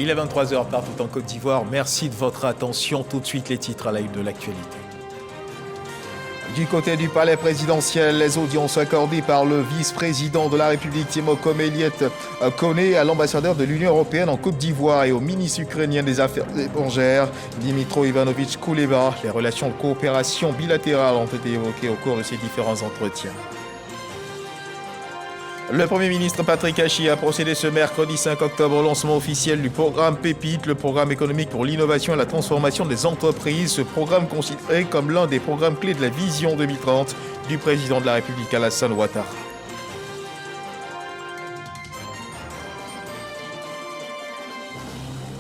Il est 23 heures partout en Côte d'Ivoire. Merci de votre attention. Tout de suite, les titres à la une de l'actualité. Du côté du palais présidentiel, les audiences accordées par le vice-président de la République, Tiemokom Eliet Kone, à l'ambassadeur de l'Union européenne en Côte d'Ivoire et au ministre ukrainien des Affaires étrangères, Dimitro Ivanovich Kuleba. Les relations de coopération bilatérale ont été évoquées au cours de ces différents entretiens. Le Premier ministre Patrick Hachi a procédé ce mercredi 5 octobre au lancement officiel du programme PEPIT, le programme économique pour l'innovation et la transformation des entreprises. Ce programme considéré comme l'un des programmes clés de la vision 2030 du président de la République Alassane Ouattara.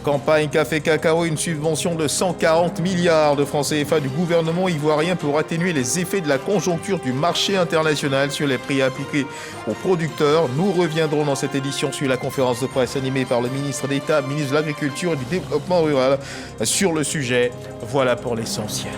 Campagne Café Cacao, une subvention de 140 milliards de francs CFA du gouvernement ivoirien pour atténuer les effets de la conjoncture du marché international sur les prix appliqués aux producteurs. Nous reviendrons dans cette édition sur la conférence de presse animée par le ministre d'État, ministre de l'Agriculture et du Développement rural sur le sujet. Voilà pour l'essentiel.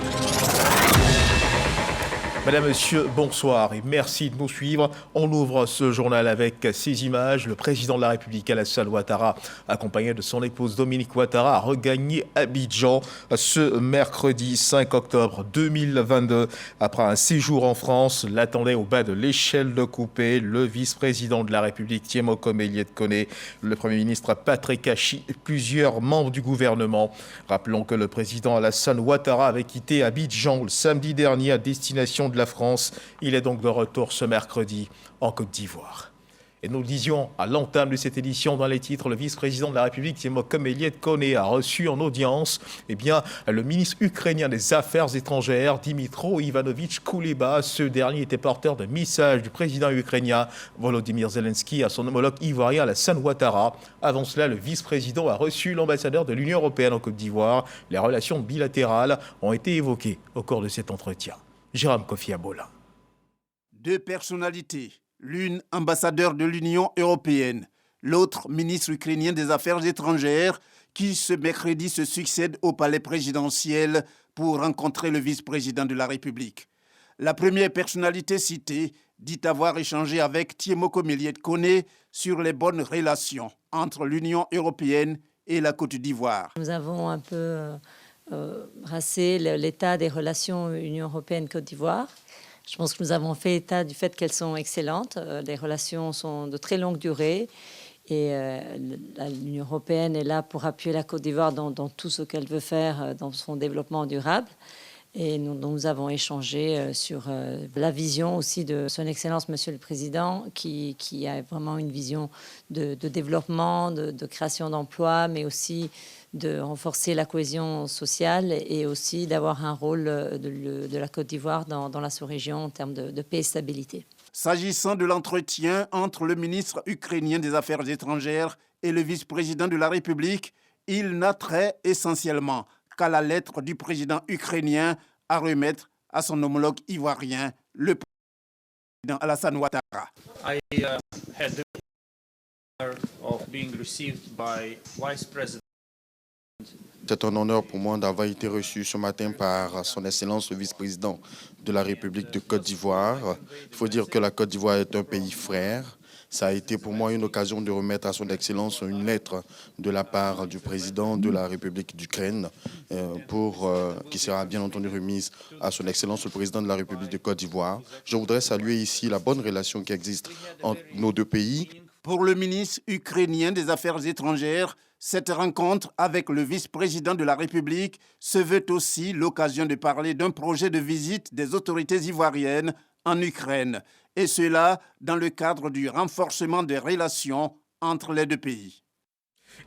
Madame, Monsieur, bonsoir et merci de nous suivre. On ouvre ce journal avec ces images. Le président de la République, Alassane Ouattara, accompagné de son épouse Dominique Ouattara, a regagné Abidjan ce mercredi 5 octobre 2022. Après un séjour en France, l'attendait au bas de l'échelle de coupé le vice-président de la République, Tiemokom Eliet Kone, le Premier ministre Patrick Hachi et plusieurs membres du gouvernement. Rappelons que le président Alassane Ouattara avait quitté Abidjan le samedi dernier à destination de la France. Il est donc de retour ce mercredi en Côte d'Ivoire. Et nous le disions à l'entame de cette édition dans les titres, le vice-président de la République, Tiemokom Eliet Kone, a reçu en audience le ministre ukrainien des Affaires étrangères, Dimitro Ivanovich Kuleba. Ce dernier était porteur de message du président ukrainien Volodymyr Zelensky à son homologue ivoirien Alassane Ouattara. Avant cela, le vice-président a reçu l'ambassadeur de l'Union européenne en Côte d'Ivoire. Les relations bilatérales ont été évoquées au cours de cet entretien. Jérôme Kofi Abola. Deux personnalités, l'une ambassadeur de l'Union européenne, l'autre ministre ukrainien des Affaires étrangères, qui ce mercredi se succèdent au palais présidentiel pour rencontrer le vice-président de la République. La première personnalité citée dit avoir échangé avec Tiemokom Eliet Kone sur les bonnes relations entre l'Union européenne et la Côte d'Ivoire. Nous avons un peu brassé l'état des relations Union européenne-Côte d'Ivoire. Je pense que nous avons fait état du fait qu'elles sont excellentes. Les relations sont de très longue durée et l'Union européenne est là pour appuyer la Côte d'Ivoire dans tout ce qu'elle veut faire dans son développement durable. Et nous avons échangé sur la vision aussi de son Excellence, Monsieur le Président, qui a vraiment une vision de développement, de création d'emplois, mais aussi de renforcer la cohésion sociale et aussi d'avoir un rôle de la Côte d'Ivoire dans la sous-région en termes de paix et stabilité. S'agissant de l'entretien entre le ministre ukrainien des Affaires étrangères et le vice-président de la République, il n'a trait essentiellement qu'à la lettre du président ukrainien à remettre à son homologue ivoirien, le président Alassane Ouattara. I had the honor of being received by Vice President. C'est un honneur pour moi d'avoir été reçu ce matin par son Excellence le vice-président de la République de Côte d'Ivoire. Il faut dire que la Côte d'Ivoire est un pays frère. Ça a été pour moi une occasion de remettre à son Excellence une lettre de la part du président de la République d'Ukraine qui sera bien entendu remise à son Excellence le président de la République de Côte d'Ivoire. Je voudrais saluer ici la bonne relation qui existe entre nos deux pays. Pour le ministre ukrainien des Affaires étrangères, cette rencontre avec le vice-président de la République se veut aussi l'occasion de parler d'un projet de visite des autorités ivoiriennes en Ukraine, et cela dans le cadre du renforcement des relations entre les deux pays.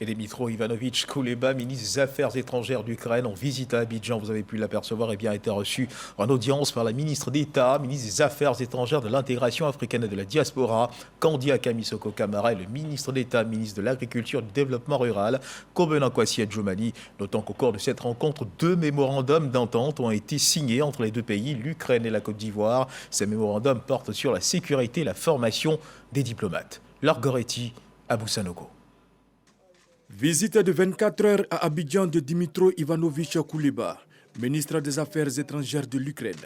Et Dimitro Ivanovich Kuleba, ministre des Affaires étrangères d'Ukraine, en visite à Abidjan, vous avez pu l'apercevoir, a été reçu en audience par la ministre d'État, ministre des Affaires étrangères, de l'intégration africaine et de la diaspora, Kandia Kamisoko Kamara, et le ministre d'État, ministre de l'Agriculture et du Développement rural, Kobena Kwasi Adjoumani. Notant qu'au cours de cette rencontre, 2 mémorandums d'entente ont été signés entre les deux pays, l'Ukraine et la Côte d'Ivoire. Ces mémorandums portent sur la sécurité et la formation des diplomates. Laure Goretti, Abou Sanogo. Visite de 24 heures à Abidjan de Dimitro Ivanovich Kuleba, ministre des Affaires étrangères de l'Ukraine.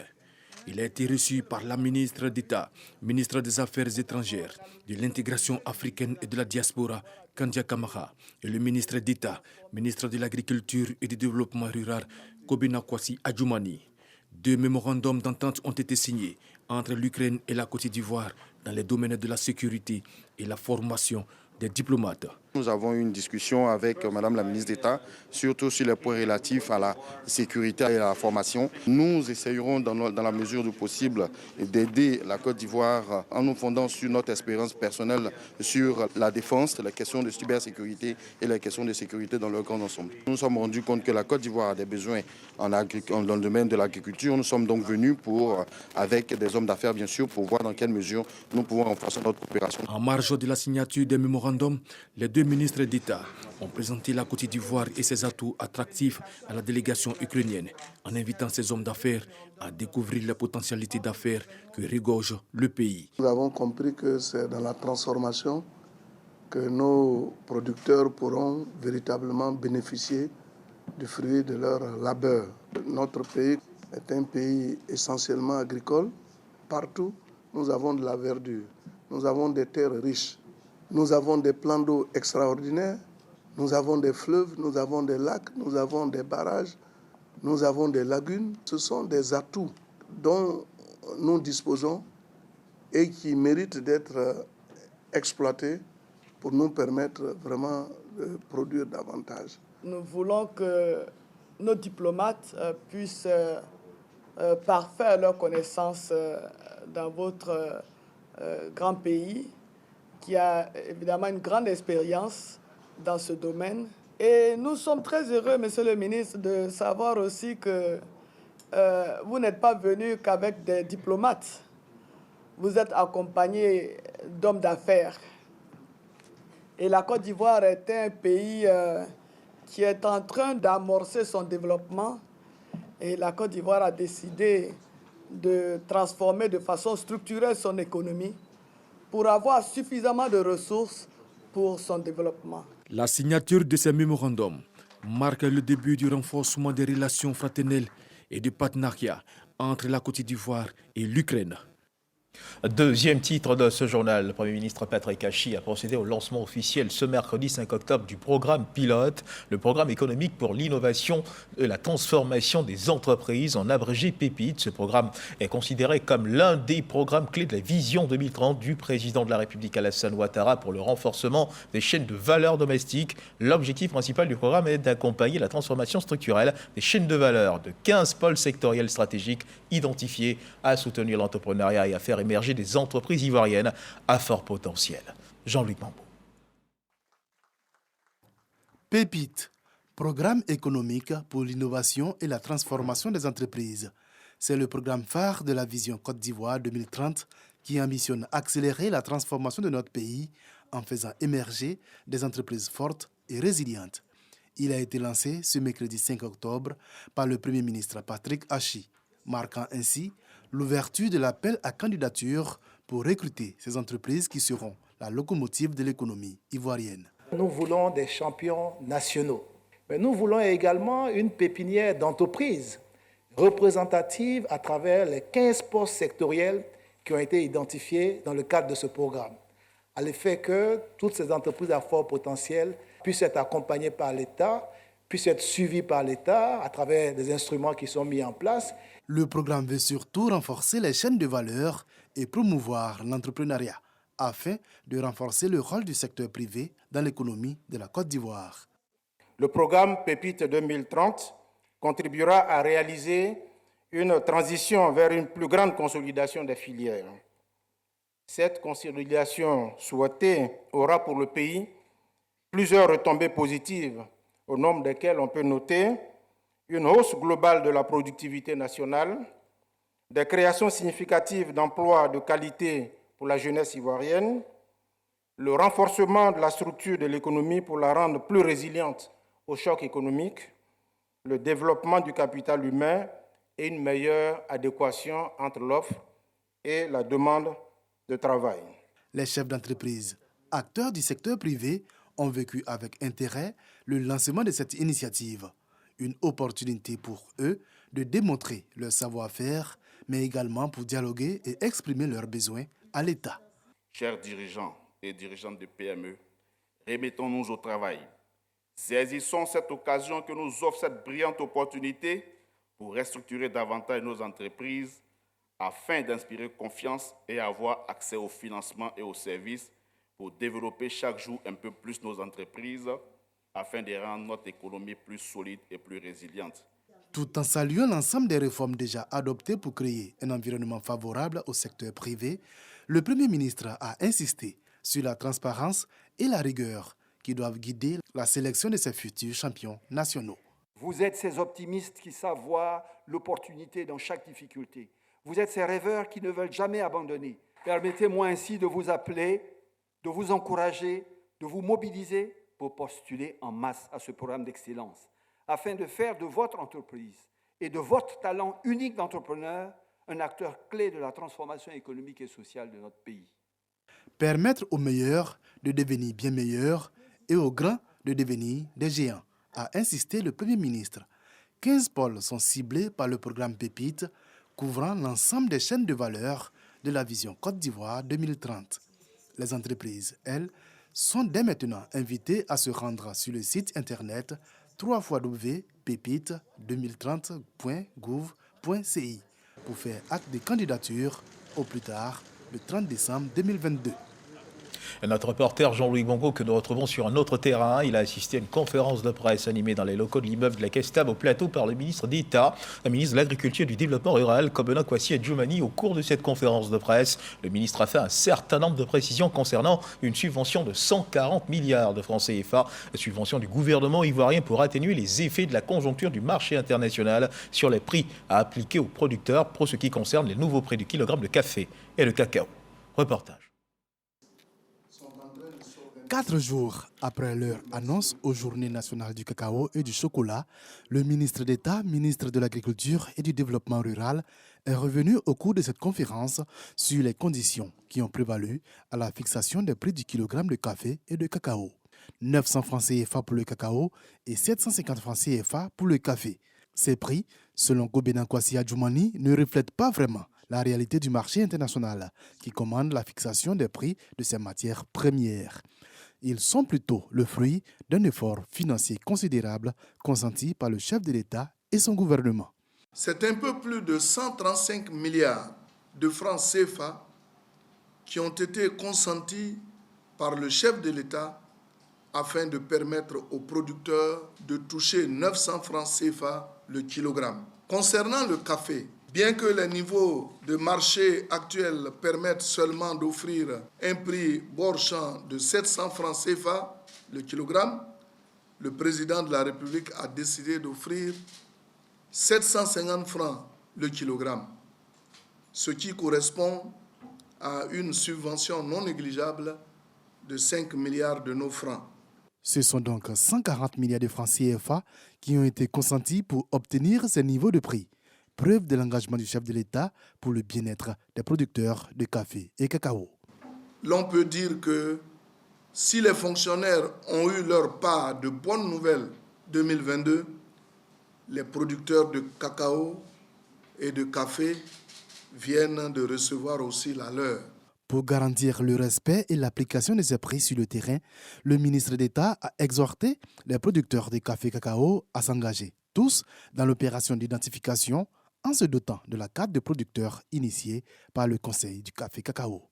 Il a été reçu par la ministre d'État, ministre des Affaires étrangères, de l'intégration africaine et de la diaspora, Kandia Kamara et le ministre d'État, ministre de l'Agriculture et du Développement rural, Kobina Kwasi Adjoumani. 2 mémorandums d'entente ont été signés entre l'Ukraine et la Côte d'Ivoire dans les domaines de la sécurité et la formation des diplomates. Nous avons eu une discussion avec Madame la ministre d'État, surtout sur les points relatifs à la sécurité et à la formation. Nous essayerons dans la mesure du possible d'aider la Côte d'Ivoire en nous fondant sur notre expérience personnelle sur la défense, les questions de cybersécurité et les questions de sécurité dans leur grand ensemble. Nous nous sommes rendus compte que la Côte d'Ivoire a des besoins dans le domaine de l'agriculture. Nous sommes donc venus avec des hommes d'affaires bien sûr, pour voir dans quelle mesure nous pouvons renforcer notre coopération. En marge de la signature des mémorandums, les 2 ministres d'État ont présenté la Côte d'Ivoire et ses atouts attractifs à la délégation ukrainienne, en invitant ces hommes d'affaires à découvrir les potentialités d'affaires que regorge le pays. Nous avons compris que c'est dans la transformation que nos producteurs pourront véritablement bénéficier du fruit de leur labeur. Notre pays est un pays essentiellement agricole. Partout, nous avons de la verdure, nous avons des terres riches. Nous avons des plans d'eau extraordinaires, nous avons des fleuves, nous avons des lacs, nous avons des barrages, nous avons des lagunes. Ce sont des atouts dont nous disposons et qui méritent d'être exploités pour nous permettre vraiment de produire davantage. Nous voulons que nos diplomates puissent parfaire leurs connaissances dans votre grand pays, qui a évidemment une grande expérience dans ce domaine. Et nous sommes très heureux, Monsieur le ministre, de savoir aussi que vous n'êtes pas venu qu'avec des diplomates. Vous êtes accompagné d'hommes d'affaires. Et la Côte d'Ivoire est un pays qui est en train d'amorcer son développement. Et la Côte d'Ivoire a décidé de transformer de façon structurelle son économie pour avoir suffisamment de ressources pour son développement. La signature de ces mémorandums marque le début du renforcement des relations fraternelles et du partenariat entre la Côte d'Ivoire et l'Ukraine. Deuxième titre de ce journal, le Premier ministre Patrick Hachi a procédé au lancement officiel ce mercredi 5 octobre du programme pilote, le programme économique pour l'innovation et la transformation des entreprises, en abrégé PEPIT. Ce programme est considéré comme l'un des programmes clés de la vision 2030 du président de la République Alassane Ouattara pour le renforcement des chaînes de valeur domestiques. L'objectif principal du programme est d'accompagner la transformation structurelle des chaînes de valeur de 15 pôles sectoriels stratégiques identifiés à soutenir l'entrepreneuriat et à faire émerger des entreprises ivoiriennes à fort potentiel. Jean-Luc Mambo. PEPIT, Programme économique pour l'innovation et la transformation des entreprises. C'est le programme phare de la vision Côte d'Ivoire 2030 qui ambitionne accélérer la transformation de notre pays en faisant émerger des entreprises fortes et résilientes. Il a été lancé ce mercredi 5 octobre par le Premier ministre Patrick Hachi, marquant ainsi l'ouverture de l'appel à candidature pour recruter ces entreprises qui seront la locomotive de l'économie ivoirienne. Nous voulons des champions nationaux, mais nous voulons également une pépinière d'entreprises représentatives à travers les 15 postes sectoriels qui ont été identifiés dans le cadre de ce programme, à l'effet que toutes ces entreprises à fort potentiel puissent être accompagnées par l'État, puissent être suivies par l'État à travers des instruments qui sont mis en place. Le programme veut surtout renforcer les chaînes de valeur et promouvoir l'entrepreneuriat afin de renforcer le rôle du secteur privé dans l'économie de la Côte d'Ivoire. Le programme PEPIT 2030 contribuera à réaliser une transition vers une plus grande consolidation des filières. Cette consolidation souhaitée aura pour le pays plusieurs retombées positives, au nombre desquelles on peut noter une hausse globale de la productivité nationale, des créations significatives d'emplois de qualité pour la jeunesse ivoirienne, le renforcement de la structure de l'économie pour la rendre plus résiliente aux chocs économiques, le développement du capital humain et une meilleure adéquation entre l'offre et la demande de travail. Les chefs d'entreprise, acteurs du secteur privé, ont vécu avec intérêt le lancement de cette initiative. Une opportunité pour eux de démontrer leur savoir-faire, mais également pour dialoguer et exprimer leurs besoins à l'État. Chers dirigeants et dirigeantes de PME, Remettons-nous au travail. Saisissons cette occasion que nous offre cette brillante opportunité pour restructurer davantage nos entreprises afin d'inspirer confiance et avoir accès au financement et aux services pour développer chaque jour un peu plus nos entreprises afin de rendre notre économie plus solide et plus résiliente. Tout en saluant l'ensemble des réformes déjà adoptées pour créer un environnement favorable au secteur privé, le Premier ministre a insisté sur la transparence et la rigueur qui doivent guider la sélection de ses futurs champions nationaux. Vous êtes ces optimistes qui savent voir l'opportunité dans chaque difficulté. Vous êtes ces rêveurs qui ne veulent jamais abandonner. Permettez-moi ainsi de vous appeler, de vous encourager, de vous mobiliser pour postuler en masse à ce programme d'excellence, afin de faire de votre entreprise et de votre talent unique d'entrepreneur un acteur clé de la transformation économique et sociale de notre pays. Permettre aux meilleurs de devenir bien meilleurs et aux grands de devenir des géants, a insisté le Premier ministre. 15 pôles sont ciblés par le programme Pépite, couvrant l'ensemble des chaînes de valeur de la vision Côte d'Ivoire 2030. Les entreprises, elles, sont dès maintenant invitées à se rendre sur le site internet www.pépite2030.gouv.ci pour faire acte de candidature au plus tard le 30 décembre 2022. Notre reporter Jean-Louis Bongo, que nous retrouvons sur un autre terrain, il a assisté à une conférence de presse animée dans les locaux de l'immeuble de la Kestab au plateau par le ministre d'État, le ministre de l'Agriculture et du Développement rural, Kobena Kwasi Adjoumani. Au cours de cette conférence de presse, le ministre a fait un certain nombre de précisions concernant une subvention de 140 milliards de francs CFA, la subvention du gouvernement ivoirien pour atténuer les effets de la conjoncture du marché international sur les prix à appliquer aux producteurs pour ce qui concerne les nouveaux prix du kilogramme de café et de cacao. Reportage. 4 jours après leur annonce aux Journées nationales du cacao et du chocolat, le ministre d'État, ministre de l'Agriculture et du Développement rural, est revenu au cours de cette conférence sur les conditions qui ont prévalu à la fixation des prix du kilogramme de café et de cacao. 900 francs CFA pour le cacao et 750 francs CFA pour le café. Ces prix, selon Kobena Kwasi Adjoumani, ne reflètent pas vraiment la réalité du marché international qui commande la fixation des prix de ces matières premières. Ils sont plutôt le fruit d'un effort financier considérable consenti par le chef de l'État et son gouvernement. C'est un peu plus de 135 milliards de francs CFA qui ont été consentis par le chef de l'État afin de permettre aux producteurs de toucher 900 francs CFA le kilogramme. Concernant le café, bien que les niveaux de marché actuels permettent seulement d'offrir un prix bord champ de 700 francs CFA le kilogramme, le président de la République a décidé d'offrir 750 francs le kilogramme, ce qui correspond à une subvention non négligeable de 5 milliards de nos francs. Ce sont donc 140 milliards de francs CFA qui ont été consentis pour obtenir ces niveaux de prix. Preuve de l'engagement du chef de l'État pour le bien-être des producteurs de café et cacao. L'on peut dire que si les fonctionnaires ont eu leur part de bonnes nouvelles 2022, les producteurs de cacao et de café viennent de recevoir aussi la leur. Pour garantir le respect et l'application de ces prix sur le terrain, le ministre d'État a exhorté les producteurs de café et cacao à s'engager, tous dans l'opération d'identification, en se dotant de la carte de producteur initiée par le Conseil du café cacao.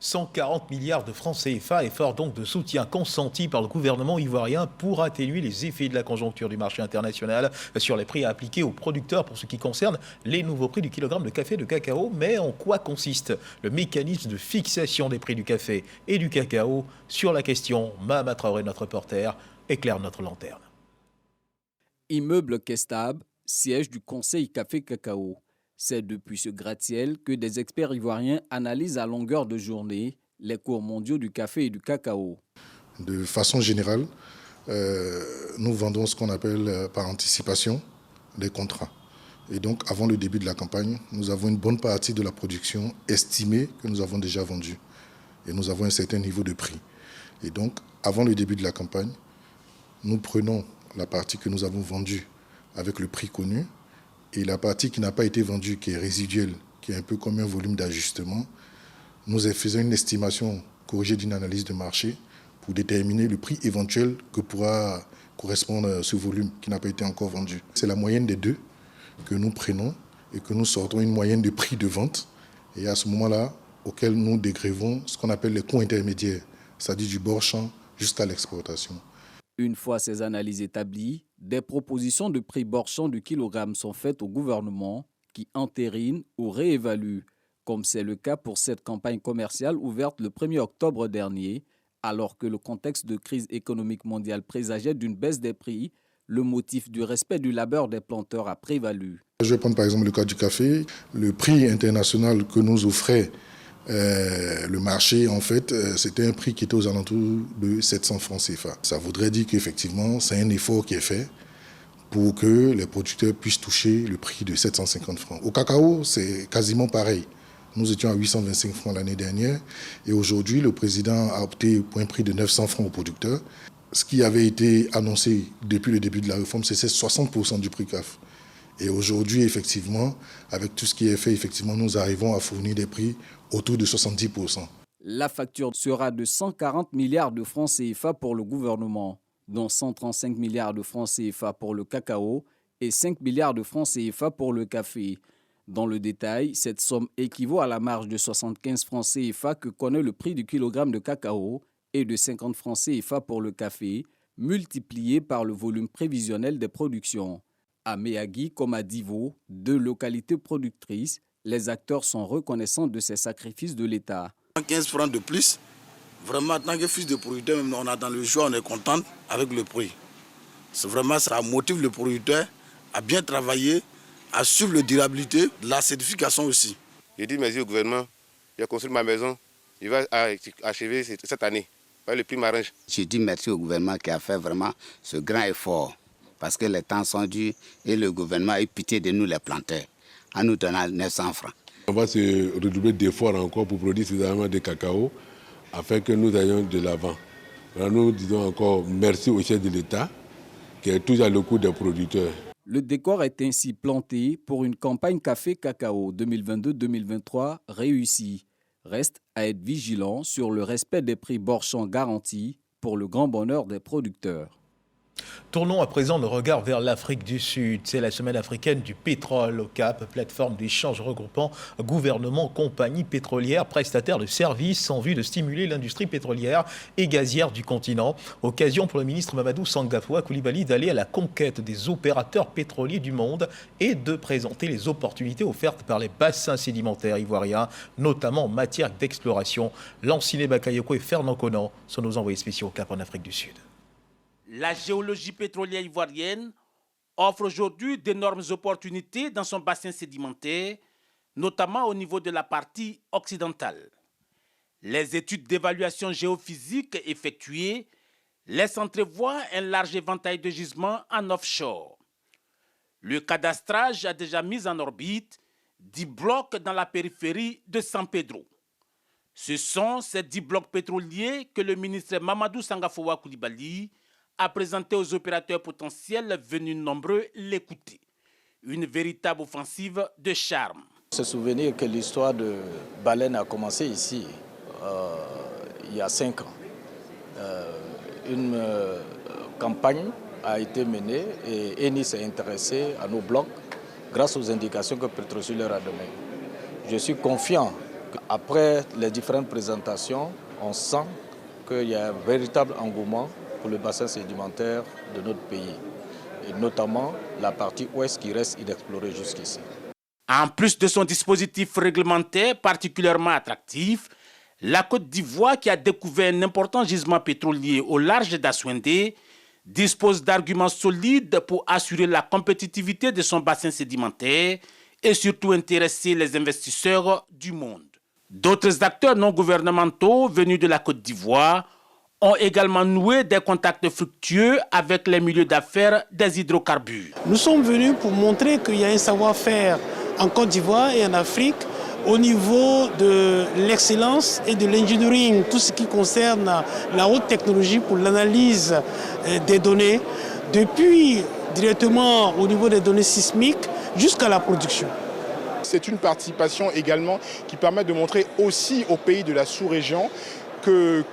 140 milliards de francs CFA, effort donc de soutien consenti par le gouvernement ivoirien pour atténuer les effets de la conjoncture du marché international sur les prix à appliquer aux producteurs pour ce qui concerne les nouveaux prix du kilogramme de café et de cacao. Mais en quoi consiste le mécanisme de fixation des prix du café et du cacao? Sur la question, Mahama Traoré, notre reporter, éclaire notre lanterne. Immeuble Kestab, siège du Conseil Café-Cacao. C'est depuis ce gratte-ciel que des experts ivoiriens analysent à longueur de journée les cours mondiaux du café et du cacao. De façon générale, nous vendons ce qu'on appelle par anticipation des contrats. Et donc, avant le début de la campagne, nous avons une bonne partie de la production estimée que nous avons déjà vendue. Et nous avons un certain niveau de prix. Et donc, avant le début de la campagne, nous prenons la partie que nous avons vendue avec le prix connu, et la partie qui n'a pas été vendue, qui est résiduelle, qui est un peu comme un volume d'ajustement, nous faisons une estimation corrigée d'une analyse de marché pour déterminer le prix éventuel que pourra correspondre ce volume qui n'a pas été encore vendu. C'est la moyenne des deux que nous prenons et que nous sortons une moyenne de prix de vente. Et à ce moment-là, auquel nous dégrevons ce qu'on appelle les coûts intermédiaires, c'est-à-dire du bord champ jusqu'à l'exportation. Une fois ces analyses établies, des propositions de prix bord champ du kilogramme sont faites au gouvernement qui entérine ou réévalue, comme c'est le cas pour cette campagne commerciale ouverte le 1er octobre dernier, alors que le contexte de crise économique mondiale présageait d'une baisse des prix. Le motif du respect du labeur des planteurs a prévalu. Je vais prendre par exemple le cas du café. Le prix international que nous offrait le marché, en fait, c'était un prix qui était aux alentours de 700 francs CFA. Ça voudrait dire qu'effectivement, c'est un effort qui est fait pour que les producteurs puissent toucher le prix de 750 francs. Au cacao, c'est quasiment pareil. Nous étions à 825 francs l'année dernière et aujourd'hui, le président a opté pour un prix de 900 francs aux producteurs. Ce qui avait été annoncé depuis le début de la réforme, c'est 60% du prix CAF. Et aujourd'hui, effectivement, avec tout ce qui est fait, effectivement, nous arrivons à fournir des prix autour de 70%. La facture sera de 140 milliards de francs CFA pour le gouvernement, dont 135 milliards de francs CFA pour le cacao et 5 milliards de francs CFA pour le café. Dans le détail, cette somme équivaut à la marge de 75 francs CFA que connaît le prix du kilogramme de cacao et de 50 francs CFA pour le café, multiplié par le volume prévisionnel des productions. À Méagui comme à Divo, deux localités productrices, les acteurs sont reconnaissants de ces sacrifices de l'État. 15 francs de plus, vraiment, en tant que fils de producteur, même on a dans le joie, on est content avec le prix. C'est vraiment, ça motive le producteur à bien travailler, à suivre la durabilité, la certification aussi. J'ai dit merci au gouvernement, il a construit ma maison, il va achever cette année. Le prix m'arrange. Je dis merci au gouvernement qui a fait vraiment ce grand effort. Parce que les temps sont durs et le gouvernement a eu pitié de nous les planteurs en nous donnant 900 francs. On va se redoubler d'efforts encore pour produire suffisamment de cacao afin que nous ayons de l'avant. Nous disons encore merci au chef de l'État qui est toujours à l'écoute des producteurs. Le décor est ainsi planté pour une campagne café-cacao 2022-2023 réussie. Reste à être vigilant sur le respect des prix bord champ garantis pour le grand bonheur des producteurs. Tournons à présent le regard vers l'Afrique du Sud. C'est la semaine africaine du pétrole au Cap, plateforme d'échange regroupant gouvernements, compagnies pétrolières, prestataires de services en vue de stimuler l'industrie pétrolière et gazière du continent. Occasion pour le ministre Mamadou Sangafoua Coulibaly d'aller à la conquête des opérateurs pétroliers du monde et de présenter les opportunités offertes par les bassins sédimentaires ivoiriens, notamment en matière d'exploration. Lanciné Bakayoko et Fernand Conan sont nos envoyés spéciaux au Cap en Afrique du Sud. La géologie pétrolière ivoirienne offre aujourd'hui d'énormes opportunités dans son bassin sédimentaire, notamment au niveau de la partie occidentale. Les études d'évaluation géophysique effectuées laissent entrevoir un large éventail de gisements en offshore. Le cadastrage a déjà mis en orbite 10 blocs dans la périphérie de San Pedro. Ce sont ces 10 blocs pétroliers que le ministre Mamadou Sangafoua Coulibaly a présenté aux opérateurs potentiels venus nombreux l'écouter. Une véritable offensive de charme. Se souvenir que l'histoire de baleine a commencé ici il y a 5 ans. Une campagne a été menée et Eni s'est intéressé à nos blocs grâce aux indications que Petrosul leur a données. Je suis confiant qu'après les différentes présentations, on sent qu'il y a un véritable engouement pour le bassin sédimentaire de notre pays, et notamment la partie ouest qui reste inexplorée jusqu'ici. En plus de son dispositif réglementaire particulièrement attractif, la Côte d'Ivoire, qui a découvert un important gisement pétrolier au large d'Assouendé, dispose d'arguments solides pour assurer la compétitivité de son bassin sédimentaire et surtout intéresser les investisseurs du monde. D'autres acteurs non gouvernementaux venus de la Côte d'Ivoire ont également noué des contacts fructueux avec les milieux d'affaires des hydrocarbures. Nous sommes venus pour montrer qu'il y a un savoir-faire en Côte d'Ivoire et en Afrique au niveau de l'excellence et de l'engineering, tout ce qui concerne la haute technologie pour l'analyse des données, depuis directement au niveau des données sismiques jusqu'à la production. C'est une participation également qui permet de montrer aussi aux pays de la sous-région qu'il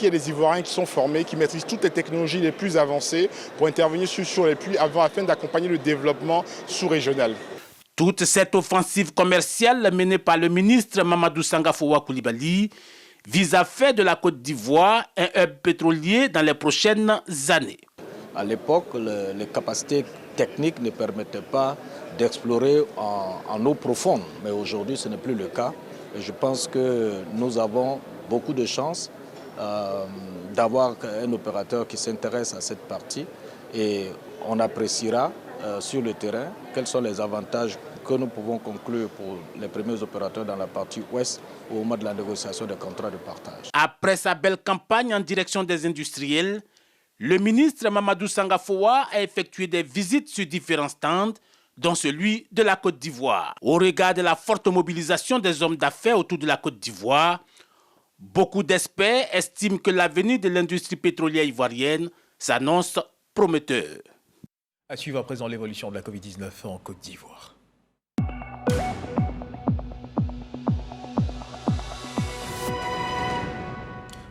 y ait des Ivoiriens qui sont formés, qui maîtrisent toutes les technologies les plus avancées pour intervenir sur les puits afin d'accompagner le développement sous-régional. Toute cette offensive commerciale menée par le ministre Mamadou Sangafowa Coulibaly vise à faire de la Côte d'Ivoire un hub pétrolier dans les prochaines années. À l'époque, les capacités techniques ne permettaient pas d'explorer en eau profonde, mais aujourd'hui ce n'est plus le cas. Et je pense que nous avons beaucoup de chance d'avoir un opérateur qui s'intéresse à cette partie et on appréciera sur le terrain quels sont les avantages que nous pouvons conclure pour les premiers opérateurs dans la partie ouest au moment de la négociation des contrats de partage. Après sa belle campagne en direction des industriels, le ministre Mamadou Sangafowa a effectué des visites sur différents stands, dont celui de la Côte d'Ivoire. Au regard de la forte mobilisation des hommes d'affaires autour de la Côte d'Ivoire, beaucoup d'experts estiment que l'avenir de l'industrie pétrolière ivoirienne s'annonce prometteur. À suivre à présent l'évolution de la Covid-19 en Côte d'Ivoire.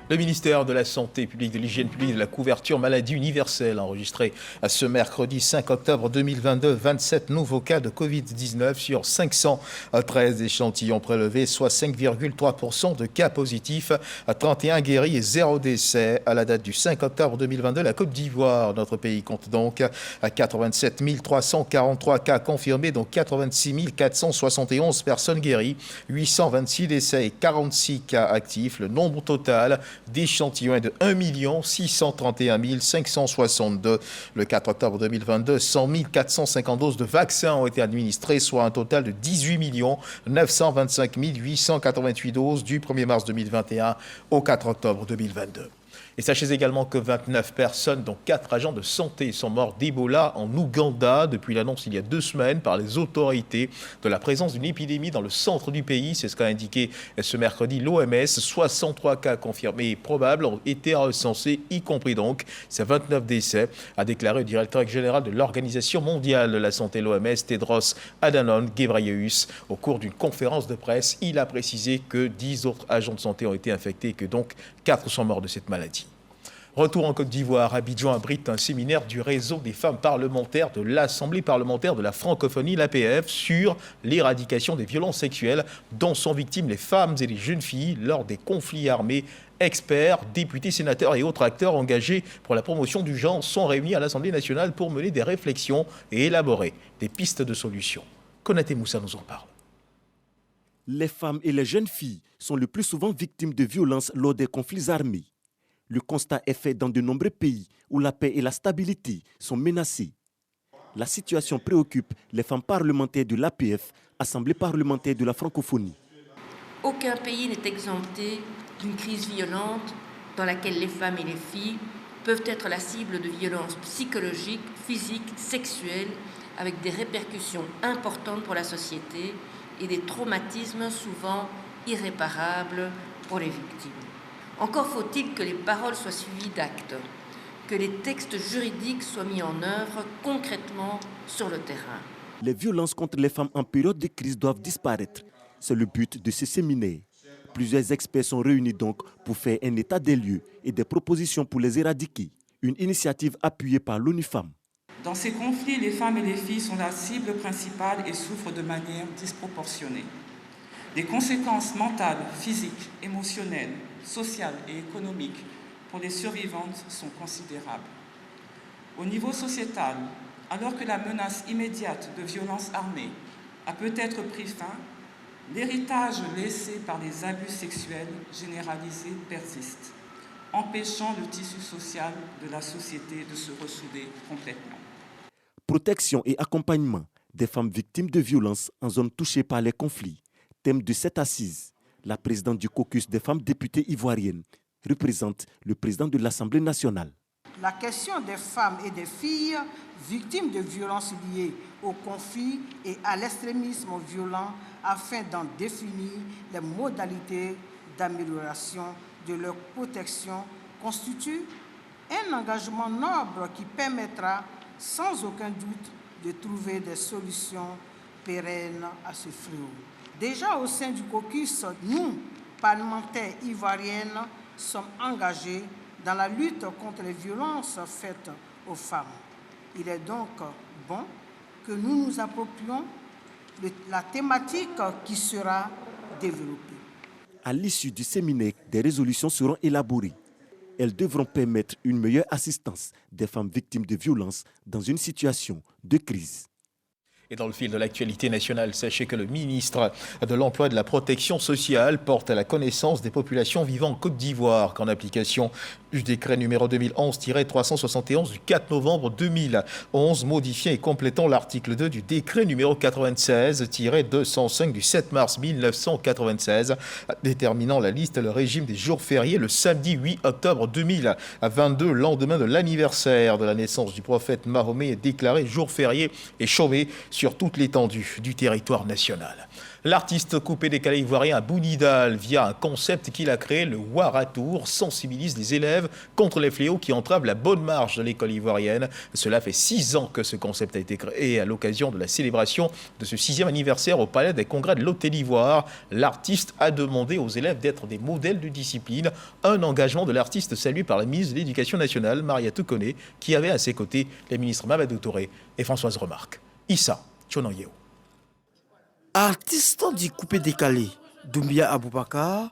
Le ministère de la Santé publique, de l'Hygiène publique et de la couverture maladie universelle a enregistré ce mercredi 5 octobre 2022 27 nouveaux cas de Covid-19 sur 513 échantillons prélevés, soit 5,3% de cas positifs, 31 guéris et 0 décès. À la date du 5 octobre 2022, la Côte d'Ivoire, notre pays, compte donc 87 343 cas confirmés, dont 86 471 personnes guéries, 826 décès et 46 cas actifs. Le nombre total d'échantillons est de 1 631 562. Le 4 octobre 2022, 100 450 doses de vaccins ont été administrées, soit un total de 18 925 888 doses du 1er mars 2021 au 4 octobre 2022. Et sachez également que 29 personnes, dont 4 agents de santé, sont morts d'Ebola en Ouganda depuis l'annonce il y a 2 semaines par les autorités de la présence d'une épidémie dans le centre du pays. C'est ce qu'a indiqué ce mercredi l'OMS. 63 cas confirmés et probables ont été recensés, y compris donc ces 29 décès, a déclaré le directeur général de l'Organisation mondiale de la santé, l'OMS, Tedros Adhanom Ghebreyesus. Au cours d'une conférence de presse, il a précisé que 10 autres agents de santé ont été infectés et que donc 4 sont morts de cette maladie. Retour en Côte d'Ivoire, Abidjan abrite un séminaire du réseau des femmes parlementaires de l'Assemblée parlementaire de la francophonie, l'APF, sur l'éradication des violences sexuelles dont sont victimes les femmes et les jeunes filles lors des conflits armés. Experts, députés, sénateurs et autres acteurs engagés pour la promotion du genre sont réunis à l'Assemblée nationale pour mener des réflexions et élaborer des pistes de solutions. Konaté Moussa nous en parle. Les femmes et les jeunes filles sont le plus souvent victimes de violences lors des conflits armés. Le constat est fait dans de nombreux pays où la paix et la stabilité sont menacées. La situation préoccupe les femmes parlementaires de l'APF, Assemblée parlementaire de la francophonie. Aucun pays n'est exempté d'une crise violente dans laquelle les femmes et les filles peuvent être la cible de violences psychologiques, physiques, sexuelles, avec des répercussions importantes pour la société et des traumatismes souvent irréparables pour les victimes. Encore faut-il que les paroles soient suivies d'actes, que les textes juridiques soient mis en œuvre concrètement sur le terrain. Les violences contre les femmes en période de crise doivent disparaître. C'est le but de ce séminaire. Plusieurs experts sont réunis donc pour faire un état des lieux et des propositions pour les éradiquer. Une initiative appuyée par l'ONU Femmes. Dans ces conflits, les femmes et les filles sont la cible principale et souffrent de manière disproportionnée. Les conséquences mentales, physiques, émotionnelles, sociales et économiques pour les survivantes sont considérables. Au niveau sociétal, alors que la menace immédiate de violences armées a peut-être pris fin, l'héritage laissé par les abus sexuels généralisés persiste, empêchant le tissu social de la société de se ressouder complètement. Protection et accompagnement des femmes victimes de violences en zone touchée par les conflits. Thème de cette assise, la présidente du caucus des femmes députées ivoiriennes représente le président de l'Assemblée nationale. La question des femmes et des filles victimes de violences liées au conflit et à l'extrémisme violent afin d'en définir les modalités d'amélioration de leur protection constitue un engagement noble qui permettra sans aucun doute de trouver des solutions pérennes à ce fléau. Déjà au sein du caucus, nous parlementaires ivoiriennes sommes engagés dans la lutte contre les violences faites aux femmes. Il est donc bon que nous nous approprions la thématique qui sera développée. À l'issue du séminaire, des résolutions seront élaborées. Elles devront permettre une meilleure assistance des femmes victimes de violences dans une situation de crise. Et dans le fil de l'actualité nationale, sachez que le ministre de l'Emploi et de la Protection sociale porte à la connaissance des populations vivant en Côte d'Ivoire qu'en application du décret numéro 2011-371 du 4 novembre 2011, modifiant et complétant l'article 2 du décret numéro 96-205 du 7 mars 1996, déterminant la liste et le régime des jours fériés le samedi 8 octobre 2022, lendemain de l'anniversaire de la naissance du prophète Mahomet, est déclaré jour férié et chômé sur toute l'étendue du territoire national. L'artiste coupé-décalé ivoirien Abounidal, via un concept qu'il a créé, le Waratour, sensibilise les élèves contre les fléaux qui entravent la bonne marche de l'école ivoirienne. Cela fait 6 ans que ce concept a été créé à l'occasion de la célébration de ce 6e anniversaire au Palais des Congrès de l'Hôtel d'Ivoire. L'artiste a demandé aux élèves d'être des modèles de discipline, un engagement de l'artiste salué par la ministre de l'Éducation nationale, Mariatou Koné, qui avait à ses côtés les ministres Mamadou Touré et Françoise Remarque. Issa Tchonanyeo. Artiste du coupé-décalé, Doumbia Aboubakar,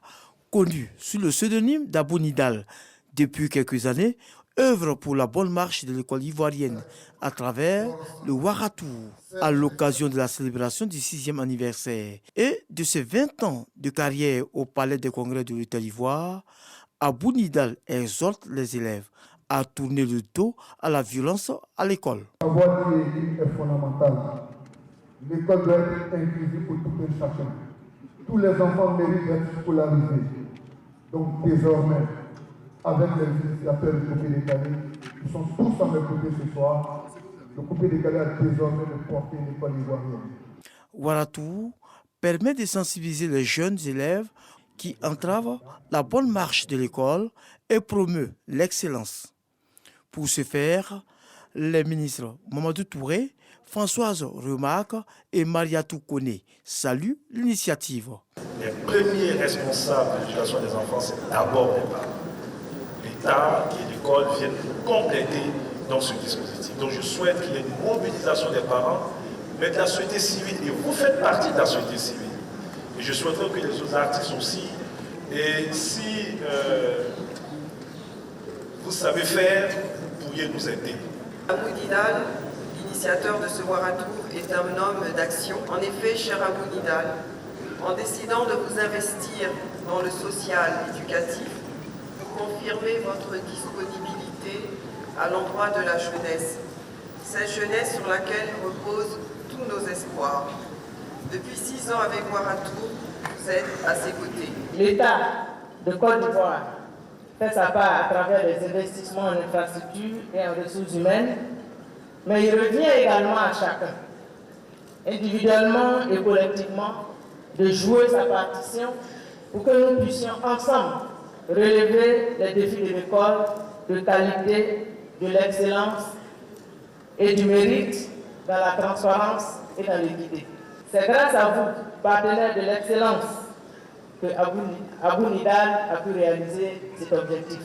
connu sous le pseudonyme d'Abounidal depuis quelques années, œuvre pour la bonne marche de l'école ivoirienne à travers le Waratour, à l'occasion de la célébration du 6e anniversaire et de ses 20 ans de carrière au Palais des Congrès de l'Hôtel d'Ivoire. Abounidal exhorte les élèves à tourner le dos à la violence à l'école. La voix de l'équipe est fondamentale. L'école doit être inclusive pour tout un chacun. Tous les enfants méritent d'être scolarisés. Donc désormais, avec les initiateurs du coupé-décalé, ils sont tous à mes côtés ce soir. Le coupé-décalé a désormais de porter l'école ivoirienne. Waratour permet de sensibiliser les jeunes élèves qui entravent la bonne marche de l'école et promeut l'excellence. Pour ce faire, les ministres Mamadou Touré, Françoise Remarque et Mariatou Koné saluent l'initiative. Les premiers responsables de l'éducation des enfants, c'est d'abord les parents. L'État et l'école viennent compléter dans ce dispositif. Donc je souhaite qu'il y ait une mobilisation des parents, mais de la société civile. Et vous faites partie de la société civile. Et je souhaiterais que les autres artistes aussi. Et si vous savez faire, vous pourriez nous aider. Abounidal, l'initiateur de ce Waratour, est un homme d'action. En effet, cher Abounidal, en décidant de vous investir dans le social éducatif, vous confirmez votre disponibilité à l'endroit de la jeunesse. Cette jeunesse sur laquelle reposent tous nos espoirs. Depuis 6 ans avec Waratour, vous êtes à ses côtés. L'État de Côte d'Ivoire fait sa part à travers les investissements en infrastructures et en ressources humaines, mais il revient également à chacun, individuellement et collectivement, de jouer sa partition pour que nous puissions ensemble relever les défis de l'école, de qualité, de l'excellence et du mérite dans la transparence et dans l'équité. C'est grâce à vous, partenaires de l'excellence, que Abounidal a pu réaliser cet objectif.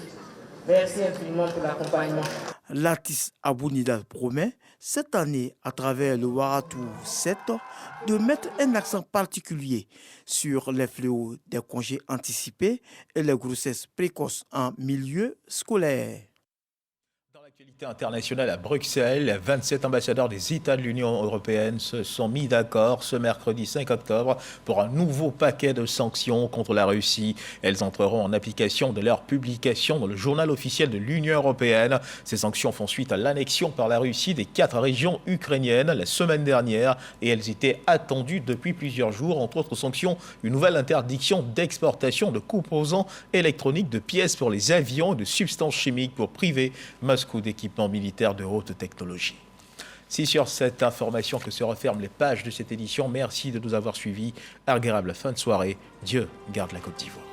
Merci infiniment pour l'accompagnement. L'artiste Abounidal promet, cette année, à travers le Waratour 7, de mettre un accent particulier sur les fléaux des congés anticipés et les grossesses précoces en milieu scolaire. L'actualité internationale à Bruxelles, 27 ambassadeurs des États de l'Union européenne se sont mis d'accord ce mercredi 5 octobre pour un nouveau paquet de sanctions contre la Russie. Elles entreront en application de leur publication dans le journal officiel de l'Union européenne. Ces sanctions font suite à l'annexion par la Russie des 4 régions ukrainiennes la semaine dernière et elles étaient attendues depuis plusieurs jours. Entre autres sanctions, une nouvelle interdiction d'exportation de composants électroniques, de pièces pour les avions et de substances chimiques pour priver Moscou d'équipements militaires de haute technologie. C'est sur cette information que se referment les pages de cette édition. Merci de nous avoir suivis. Agréable fin de soirée. Dieu garde la Côte d'Ivoire.